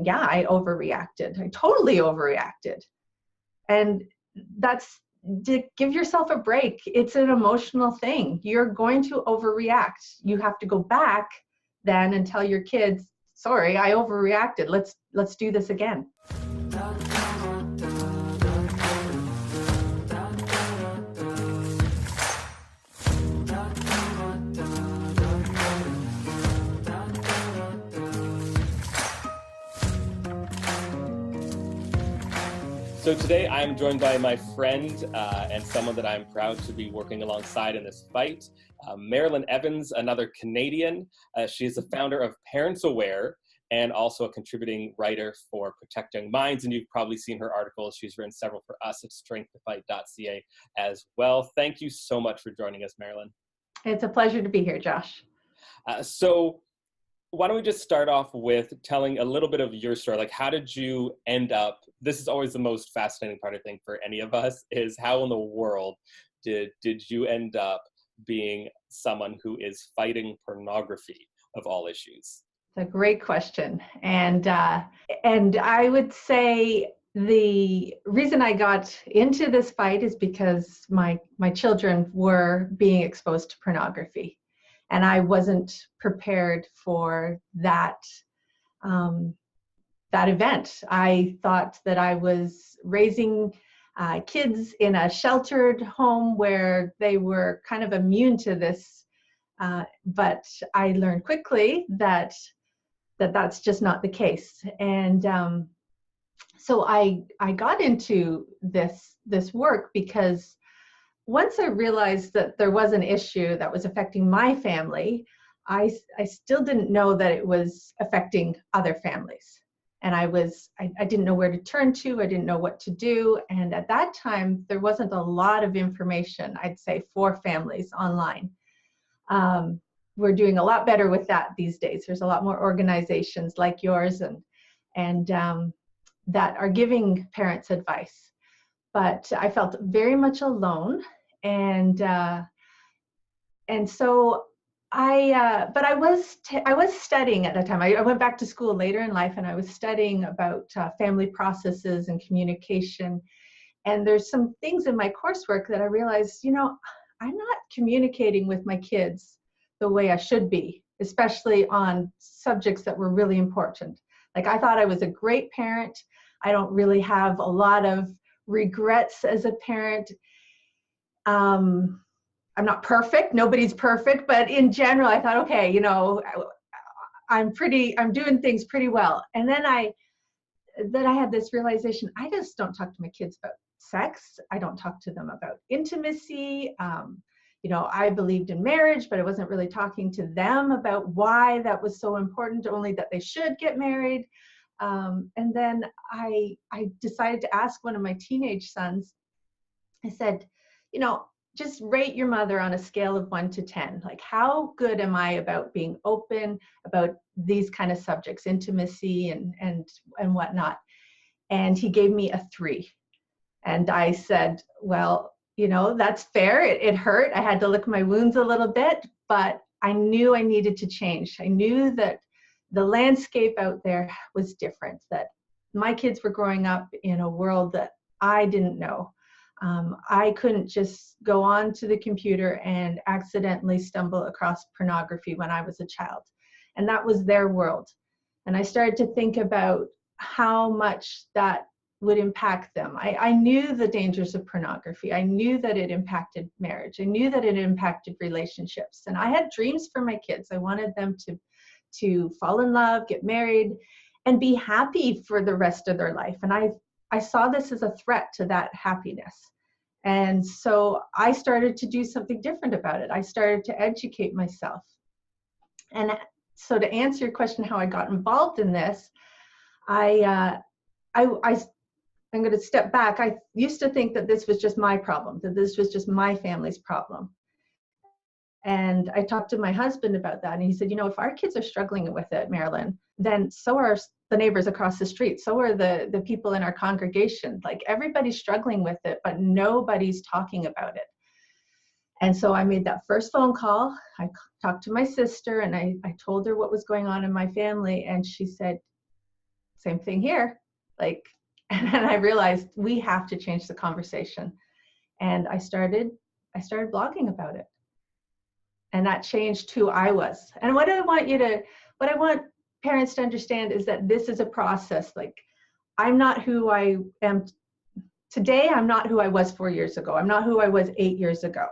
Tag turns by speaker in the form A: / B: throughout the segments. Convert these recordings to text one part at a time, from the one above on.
A: yeah, I overreacted. I totally overreacted. And that's, to give yourself a break. It's an emotional thing. You're going to overreact. You have to go back then and tell your kids, sorry, I overreacted. Let's do this again.
B: So today I'm joined by my friend and someone that I'm proud to be working alongside in this fight, Marilyn Evans, another Canadian. She is the founder of Parents Aware and also a contributing writer for Protecting Minds. And you've probably seen her articles. She's written several for us at strengthtofight.ca as well. Thank you so much for joining us, Marilyn.
A: It's a pleasure to be here, Josh.
B: So why don't we just start off with telling a little bit of your story? Like, how did you end up, this is always the most fascinating part, I think, for any of us, is how in the world did you end up being someone who is fighting pornography of all issues?
A: It's a great question. And I would say the reason I got into this fight is because my children were being exposed to pornography. And I wasn't prepared for that event. I thought that I was raising kids in a sheltered home where they were kind of immune to this, but I learned quickly that that's just not the case. And so I got into this work because once I realized that there was an issue that was affecting my family, I still didn't know that it was affecting other families. And I didn't know where to turn to. I didn't know what to do. And at that time, there wasn't a lot of information, I'd say, for families online. We're doing a lot better with that these days. There's a lot more organizations like yours and that are giving parents advice. But I felt very much alone. And so but I was studying at that time. I went back to school later in life, and I was studying about family processes and communication. And there's some things in my coursework that I realized, I'm not communicating with my kids the way I should be, especially on subjects that were really important. Like, I thought I was a great parent. I don't really have a lot of regrets as a parent. I'm not perfect. Nobody's perfect, but in general, I thought, okay, I'm doing things pretty well. And then I had this realization, I just don't talk to my kids about sex. I don't talk to them about intimacy. I believed in marriage, but I wasn't really talking to them about why that was so important, only that they should get married. And then I decided to ask one of my teenage sons. I said, just rate your mother on a scale of 1 to 10. Like, how good am I about being open about these kind of subjects, intimacy and whatnot? And he gave me a 3. And I said, well, that's fair. It hurt. I had to lick my wounds a little bit, but I knew I needed to change. I knew that the landscape out there was different, that my kids were growing up in a world that I didn't know. I couldn't just go on to the computer and accidentally stumble across pornography when I was a child. And that was their world. And I started to think about how much that would impact them. I knew the dangers of pornography. I knew that it impacted marriage. I knew that it impacted relationships. And I had dreams for my kids. I wanted them to fall in love, get married, and be happy for the rest of their life. And I saw this as a threat to that happiness. And so I started to do something different about it. I started to educate myself. And so to answer your question, how I got involved in this, I'm going to step back. I used to think that this was just my problem, that this was just my family's problem. And I talked to my husband about that. And he said, if our kids are struggling with it, Marilyn, then so are the neighbors across the street. So are the people in our congregation. Like, everybody's struggling with it, but nobody's talking about it. And so I made that first phone call. I talked to my sister and I told her what was going on in my family. And she said, same thing here. Like, and then I realized we have to change the conversation. And I started blogging about it. And that changed who I was. And what I want parents to understand is that this is a process. Like, I'm not who I am today. I'm not who I was 4 years ago. I'm not who I was 8 years ago.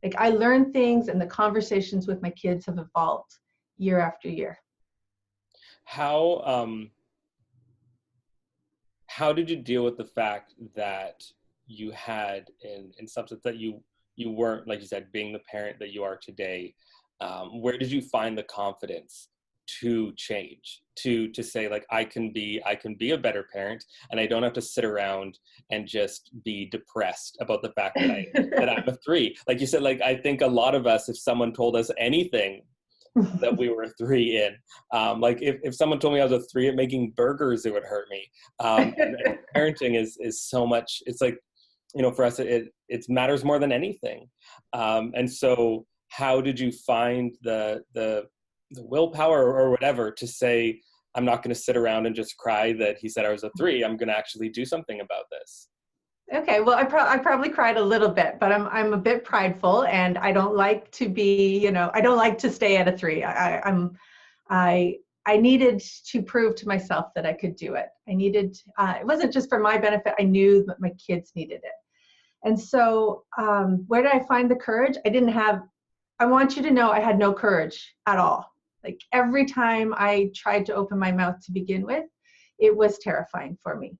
A: Like, I learned things, and the conversations with my kids have evolved year after year.
B: How did you deal with the fact that you had in substance that you weren't, like you said, being the parent that you are today? Where did you find the confidence to change, to say, like, I can be a better parent, and I don't have to sit around and just be depressed about the fact that I'm a 3? Like you said, like, I think a lot of us, if someone told us anything that we were 3 in, like if someone told me I was a 3 at making burgers, it would hurt me. And parenting is so much. It's like, for us, it matters more than anything. And so, how did you find the willpower or whatever to say, I'm not going to sit around and just cry that he said I was a 3. I'm going to actually do something about this.
A: Okay, well, I probably cried a little bit, but I'm a bit prideful, and I don't like to be, I don't like to stay at a 3. I needed to prove to myself that I could do it. It wasn't just for my benefit. I knew that my kids needed it. And so, where did I find the courage? I want you to know I had no courage at all. Like, every time I tried to open my mouth to begin with, it was terrifying for me.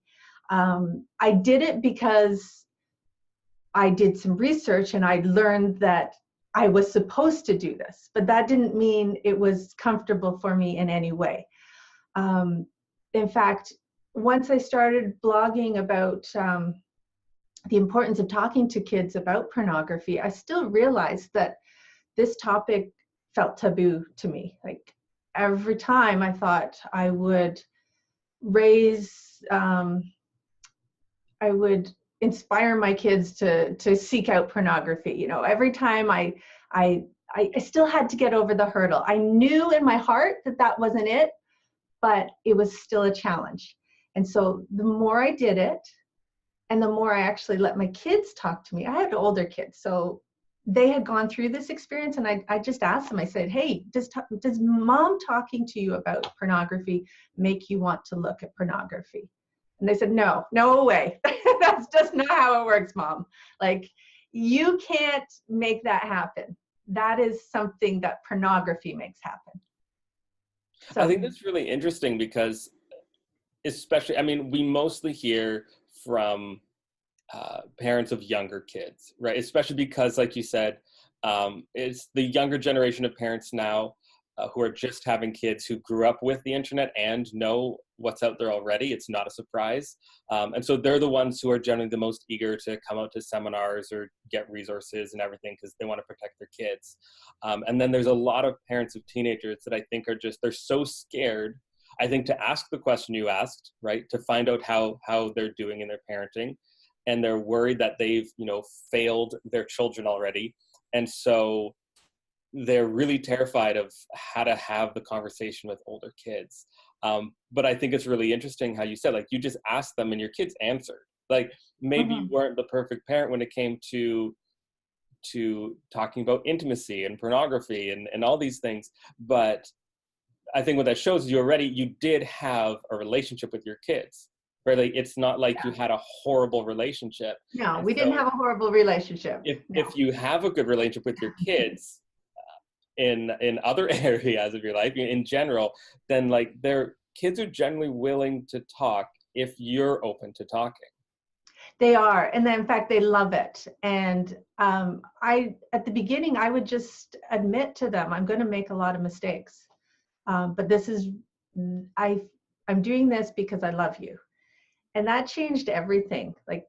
A: I did it because I did some research, and I learned that I was supposed to do this, but that didn't mean it was comfortable for me in any way. In fact, once I started blogging about the importance of talking to kids about pornography, I still realized that this topic felt taboo to me. Like, every time I thought I would I would inspire my kids to seek out pornography. Every time I still had to get over the hurdle. I knew in my heart that wasn't it, but it was still a challenge. And so the more I did it, and the more I actually let my kids talk to me, I had older kids, so they had gone through this experience, and I just asked them, I said, hey, does mom talking to you about pornography make you want to look at pornography? And they said, no way. That's just not how it works, Mom. Like, you can't make that happen. That is something that pornography makes happen. So,
B: I think that's really interesting because, especially, I mean, we mostly hear from parents of younger kids, right? Especially because, like you said, it's the younger generation of parents now who are just having kids who grew up with the internet and know what's out there already. It's not a surprise. And so they're the ones who are generally the most eager to come out to seminars or get resources and everything because they want to protect their kids. And then there's a lot of parents of teenagers that I think they're so scared, I think, to ask the question you asked, right? To find out how they're doing in their parenting. And they're worried that they've, failed their children already. And so they're really terrified of how to have the conversation with older kids. But I think it's really interesting how you said, like, you just asked them and your kids answered. Like, maybe you weren't the perfect parent when it came to talking about intimacy and pornography and all these things. But I think what that shows is you did have a relationship with your kids. Really, it's not like you had a horrible relationship.
A: No, we didn't have a horrible relationship.
B: If you have a good relationship with your kids in other areas of your life, in general, then like their kids are generally willing to talk if you're open to talking.
A: They are, and then in fact they love it. And at the beginning, I would just admit to them, I'm going to make a lot of mistakes, but I'm doing this because I love you. And that changed everything. Like,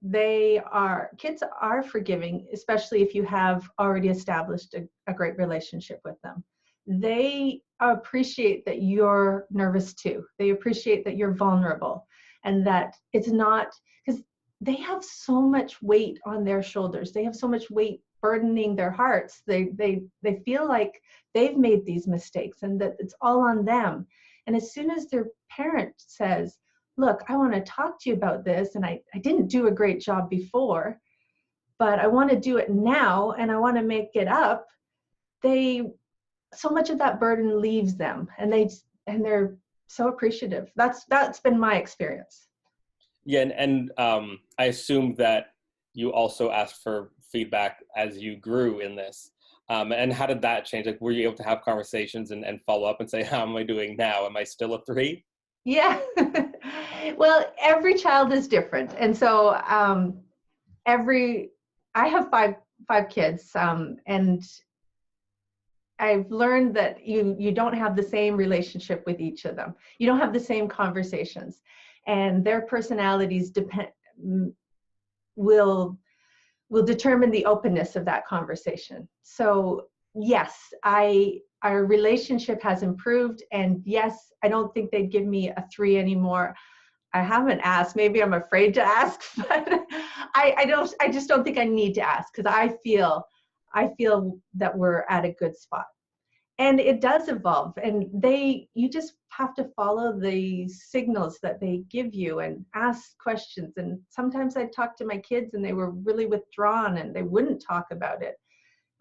A: kids are forgiving, especially if you have already established a great relationship with them. They appreciate that you're nervous too. They appreciate that you're vulnerable, and that it's not, because they have so much weight on their shoulders. They have so much weight burdening their hearts. They feel like they've made these mistakes and that it's all on them. And as soon as their parent says, look, I want to talk to you about this, and I didn't do a great job before, but I want to do it now, and I want to make it up, so much of that burden leaves them, and they're so appreciative. That's been my experience.
B: Yeah, and I assume that you also asked for feedback as you grew in this. And how did that change? Like, were you able to have conversations and follow up and say, how am I doing now? Am I still a 3?
A: Yeah. Well, every child is different. And so I have five kids, and I've learned that you don't have the same relationship with each of them. You don't have the same conversations, and their personalities will determine the openness of that conversation. So yes, our relationship has improved, and yes, I don't think they'd give me a 3 anymore. I haven't asked. Maybe I'm afraid to ask, but I just don't think I need to ask, because I feel that we're at a good spot. And it does evolve, and you just have to follow the signals that they give you and ask questions. And sometimes I'd talk to my kids and they were really withdrawn and they wouldn't talk about it.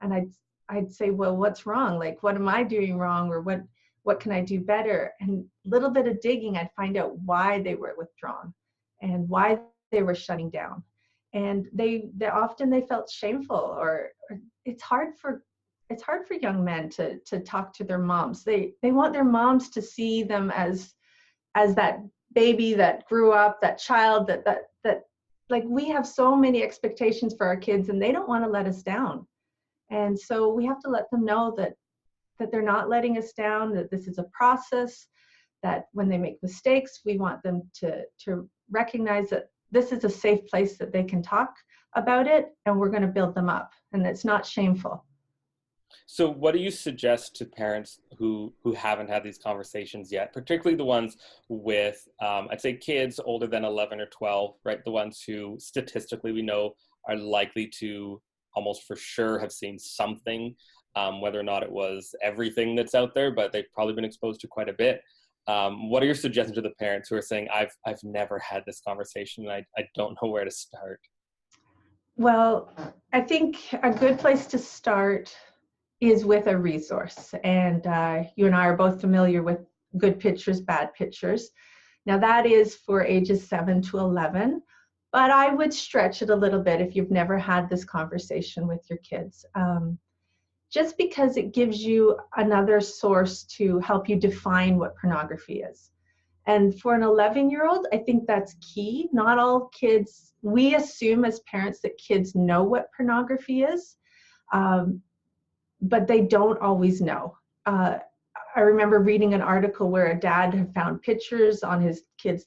A: And I'd say, well, what's wrong? Like, what am I doing wrong? Or what can I do better? And a little bit of digging, I'd find out why they were withdrawn and why they were shutting down. And they often felt shameful, or it's hard for young men to talk to their moms. They want their moms to see them as that baby that grew up, that child that like, we have so many expectations for our kids, and they don't want to let us down. And so we have to let them know that they're not letting us down, that this is a process, that when they make mistakes, we want them to recognize that this is a safe place that they can talk about it, and we're going to build them up, and it's not shameful.
B: So what do you suggest to parents who haven't had these conversations yet, particularly the ones with, I'd say, kids older than 11 or 12, right? The ones who statistically we know are likely to almost for sure have seen something, whether or not it was everything that's out there, but they've probably been exposed to quite a bit. What are your suggestions to the parents who are saying, I've never had this conversation, and I don't know where to start?
A: Well, I think a good place to start is with a resource. And you and I are both familiar with Good Pictures, Bad Pictures. Now that is for ages 7 to 11, but I would stretch it a little bit if you've never had this conversation with your kids. Just because it gives you another source to help you define what pornography is. And for an 11-year-old, I think that's key. Not all kids, we assume as parents that kids know what pornography is, but they don't always know. I remember reading an article where a dad had found pictures on his kid's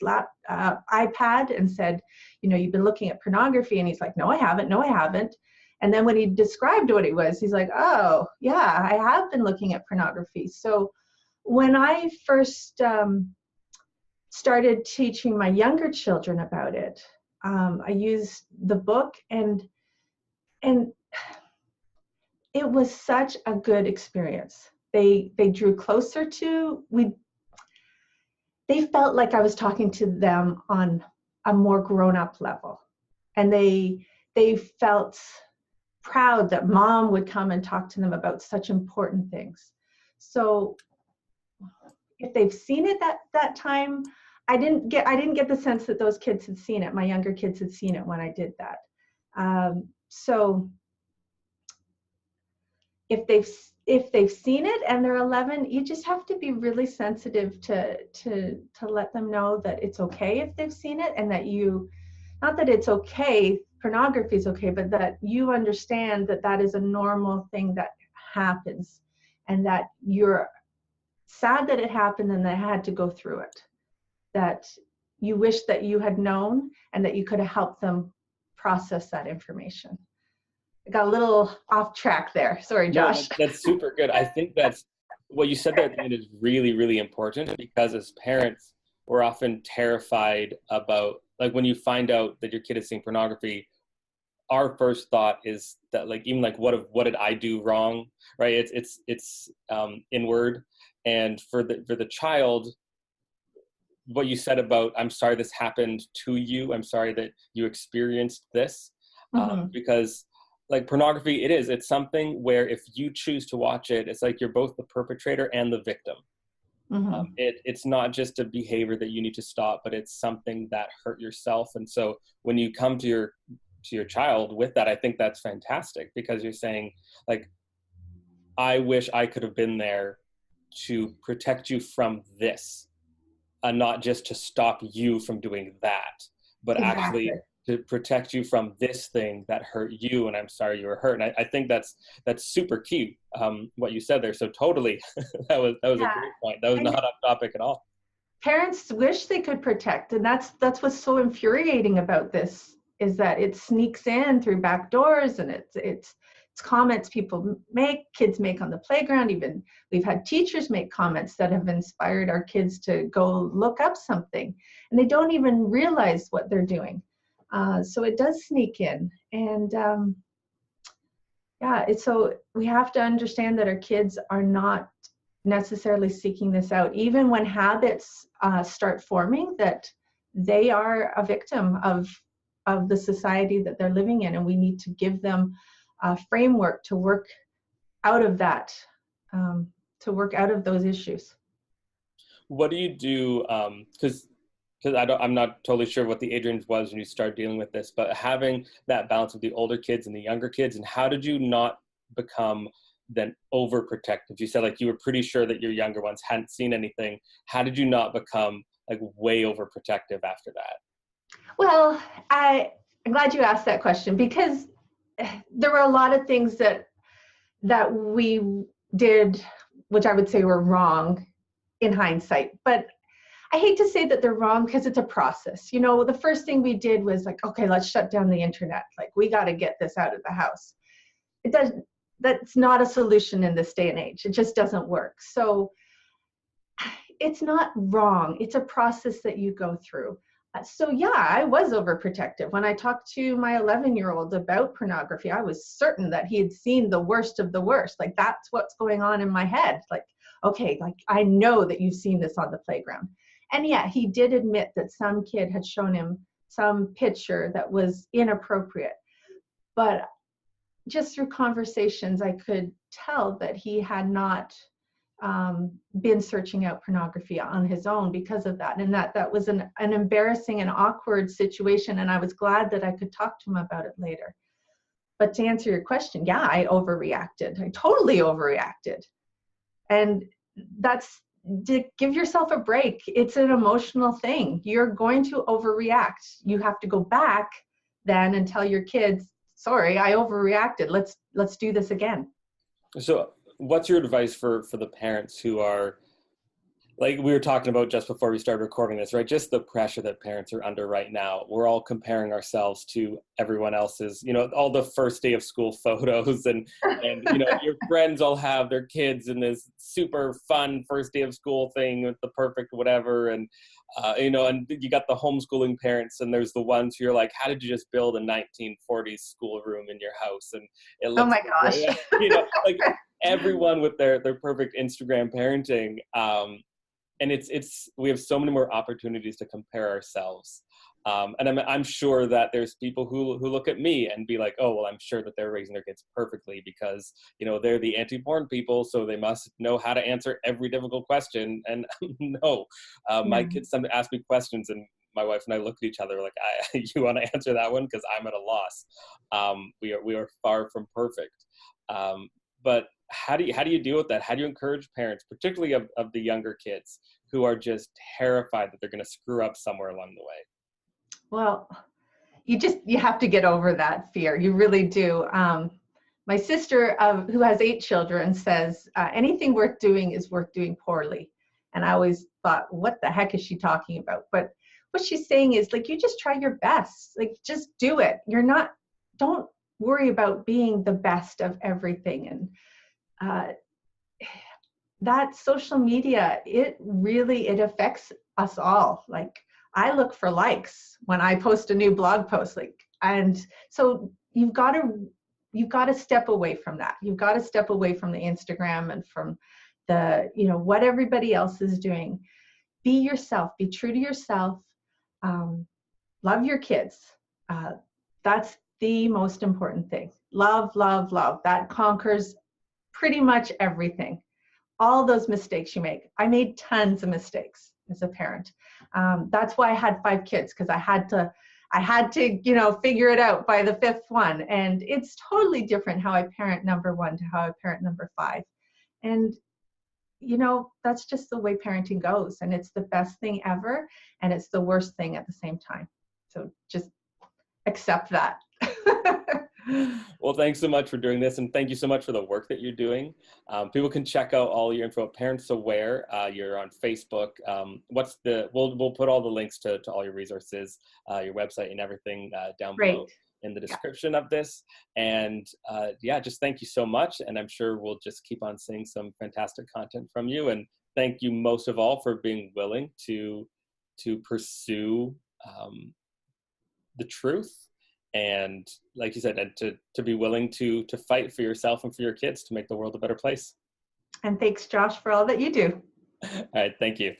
A: iPad and said, you've been looking at pornography. And he's like, no, I haven't. No, I haven't. And then when he described what it was, he's like, oh, yeah, I have been looking at pornography. So when I first started teaching my younger children about it, I used the book, and it was such a good experience. They drew closer they felt like I was talking to them on a more grown-up level. And they felt proud that mom would come and talk to them about such important things. So if they've seen it that time, I didn't get the sense that those kids had seen it. My younger kids had seen it when I did that. So if they've seen it and they're 11, you just have to be really sensitive to let them know that it's okay if they've seen it, and that not that it's okay, pornography is okay, but that you understand that that is a normal thing that happens, and that you're sad that it happened and they had to go through it, that you wish that you had known and that you could have helped them process that information. I got a little off track there. Sorry, Josh.
B: No, that's super good. I think that's what you said there at the end is really, really important, because as parents, we're often terrified about, like, when you find out that your kid is seeing pornography, our first thought is that, like, even like, what did I do wrong? Right? It's inward. And for the child, what you said about, I'm sorry this happened to you. I'm sorry that you experienced this. Because like pornography, it's something where if you choose to watch it, it's like you're both the perpetrator and the victim. It's not just a behavior that you need to stop, but it's something that hurt yourself. And so when you come to your child with that, I think that's fantastic, because you're saying like, I wish I could have been there to protect you from this, and not just to stop you from doing that, but actually to protect you from this thing that hurt you. And I'm sorry you were hurt. And I think that's super key, what you said there. So totally, that was a great point. That was not off topic at all.
A: Parents wish they could protect, and that's what's so infuriating about this, is that it sneaks in through back doors, and it's comments kids make on the playground. Even we've had teachers make comments that have inspired our kids to go look up something, and they don't even realize what they're doing. So it does sneak in, and so we have to understand that our kids are not necessarily seeking this out, even when habits start forming, that they are a victim of the society that they're living in, and we need to give them a framework to work out of that, to work out of those issues.
B: What do you do? Because I'm not totally sure what the age range was when you started dealing with this, but having that balance with the older kids and the younger kids, and how did you not become then overprotective? You said like you were pretty sure that your younger ones hadn't seen anything. How did you not become like way overprotective after that?
A: Well, I'm glad you asked that question, because there were a lot of things that we did, which I would say were wrong in hindsight. But I hate to say that they're wrong, because it's a process. You know, the first thing we did was like, okay, let's shut down the internet. Like, we got to get this out of the house. That's not a solution in this day and age. It just doesn't work. So it's not wrong. It's a process that you go through. So yeah, I was overprotective. When I talked to my 11-year-old about pornography, I was certain that he had seen the worst of the worst. Like, that's what's going on in my head. Like, okay, like, I know that you've seen this on the playground. And yeah, he did admit that some kid had shown him some picture that was inappropriate. But just through conversations, I could tell that he had not been searching out pornography on his own because of that. And that was an embarrassing and awkward situation. And I was glad that I could talk to him about it later. But to answer your question, yeah, I overreacted. I totally overreacted. And that's, to give yourself a break. It's an emotional thing. You're going to overreact. You have to go back then and tell your kids, sorry, I overreacted. Let's do this again.
B: So what's your advice for the parents who are, like we were talking about just before we started recording this, right? Just the pressure that parents are under right now. We're all comparing ourselves to everyone else's, you know, all the first day of school photos, and you know, your friends all have their kids in this super fun first day of school thing with the perfect whatever. And, you know, and you got the homeschooling parents, and there's the ones who you're like, how did you just build a 1940s schoolroom in your house? And it looks,
A: oh my gosh,
B: you know, like everyone with their perfect Instagram parenting. And we have so many more opportunities to compare ourselves. And I'm sure that there's people who look at me and be like, oh, well, I'm sure that they're raising their kids perfectly because, you know, they're the anti-porn people, so they must know how to answer every difficult question. And no, my kids sometimes ask me questions, and my wife and I look at each other like, you want to answer that one? Because I'm at a loss. We are far from perfect. But how do you deal with that? How do you encourage parents, particularly of the younger kids, who are just terrified that they're going to screw up somewhere along the way?
A: Well, you have to get over that fear. You really do. My sister, who has 8 children, says anything worth doing is worth doing poorly. And I always thought, what the heck is she talking about? But what she's saying is, like, you just try your best. Like, just do it. Don't worry about being the best of everything. And that social media, it affects us all. Like, I look for likes when I post a new blog post, and so you've got to step away from that. You've got to step away from the Instagram and from the, you know, what everybody else is doing. be yourself, be true to yourself, love your kids. That's the most important thing. Love, love, love. That conquers pretty much everything. All those mistakes you make. I made tons of mistakes as a parent. That's why I had 5 kids, because I had to, figure it out by the 5th one. And it's totally different how I parent number 1 to how I parent number 5. And, that's just the way parenting goes. And it's the best thing ever. And it's the worst thing at the same time. So just accept that.
B: Well, thanks so much for doing this, and thank you so much for the work that you're doing. People can check out all your info at Parents Aware. You're on Facebook. We'll put all the links to all your resources, your website, and everything down below in the description of this. And just thank you so much. And I'm sure we'll just keep on seeing some fantastic content from you. And thank you most of all for being willing to pursue the truth. And like you said, and to be willing to fight for yourself and for your kids to make the world a better place.
A: And thanks, Josh, for all that you do.
B: All right, thank you.